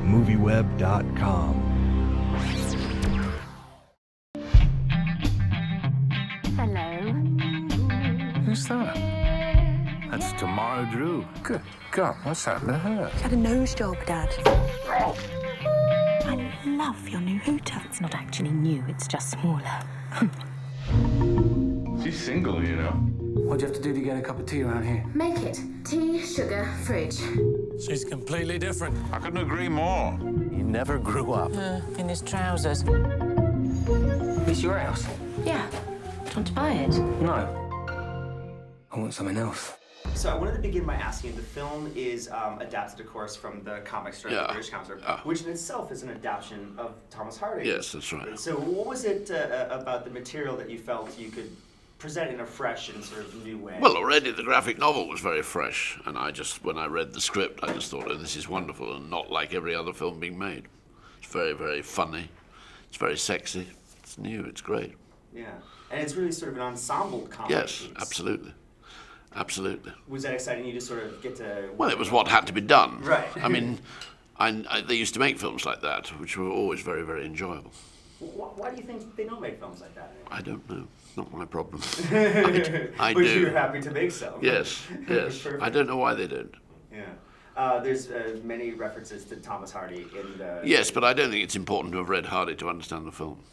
MovieWeb.com. Hello. Who's that? That's Tamara Drewe. Good God, what's happened to her? She had a nose job, Dad. I love your new hooter. It's not actually new, it's just smaller. She's single, you know. What'd you have to do to get a cup of tea around here? Make it. Tea, sugar, fridge. She's completely different. I couldn't agree more. He never grew up. In his trousers. It's your house? Yeah. Do you want to buy it? No. I want something else. So I wanted to begin by asking, the film is adapted, of course, from the comic strip, the British comic strip, which in itself is an adaptation of Thomas Hardy. Yes, that's right. So what was it about the material that you felt you could present in a fresh and sort of new way? Well, already the graphic novel was very fresh, and when I read the script, I just thought, oh, this is wonderful, and not like every other film being made. It's very, very funny. It's very sexy. It's new. It's great. Yeah. And it's really sort of an ensemble comedy. Yes, absolutely. Absolutely. Was that exciting you to sort of get to... Well, it was what had to be done. Right. I mean, they used to make films like that, which were always very, very enjoyable. Why do you think they don't make films like that anymore? I don't know. Not my problem. I do. But you're happy to make some. Yes, yes. I don't know why they don't. Yeah. There's many references to Thomas Hardy in the... Yes, but I don't think it's important to have read Hardy to understand the film.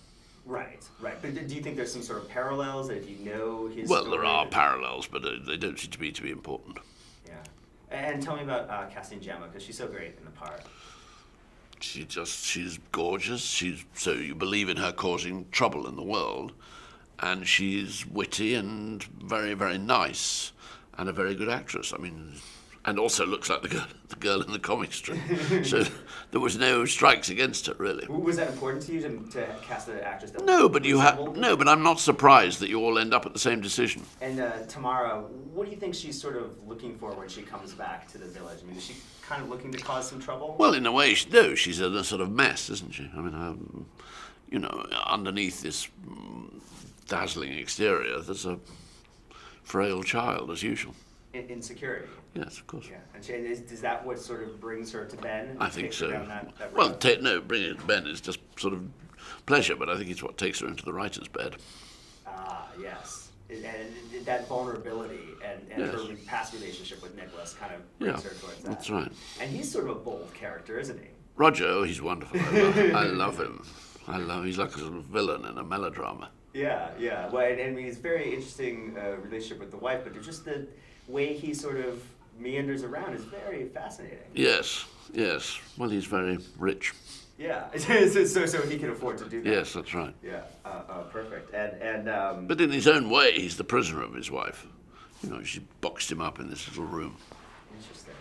Right, right. But do you think there's some sort of parallels that if you know his Well, story, there are parallels, but they don't seem to be important. Yeah. And tell me about casting Gemma, because she's so great in the part. She's gorgeous. So you believe in her causing trouble in the world, and she's witty and very, very nice, and a very good actress. I mean, and also looks like the girl in the comic strip. So there was no strikes against her, really. Was that important to you to cast an actress that No, but I'm not surprised that you all end up at the same decision. And Tamara, what do you think she's sort of looking for when she comes back to the village? I mean, is she kind of looking to cause some trouble? Well, in a way, she's in a sort of mess, isn't she? I mean, you know, underneath this dazzling exterior, there's a frail child, as usual. Insecurity. Yes, of course. Yeah, and is that what sort of brings her to Ben? I think so. That well, road? no, bringing it to Ben is just sort of pleasure, but I think it's what takes her into the writer's bed. Ah, yes. And that vulnerability and Yes. her past relationship with Nicholas kind of brings her towards that. That's right. And he's sort of a bold character, isn't he? Roger, oh, he's wonderful. I love him. He's like a sort of villain in a melodrama. Yeah, yeah. Well, and I mean, it's a very interesting relationship with the wife, but just the way he sort of meanders around is very fascinating. Yes, yes. Well, he's very rich. Yeah, so he can afford to do that. Yes, that's right. Yeah, perfect. And But in his own way, he's the prisoner of his wife. You know, she boxed him up in this little room. Interesting.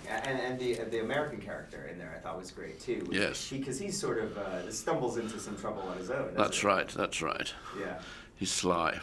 And the American character in there I thought was great too. Yes. Because he sort of stumbles into some trouble on his own. That's right. Yeah. He's sly.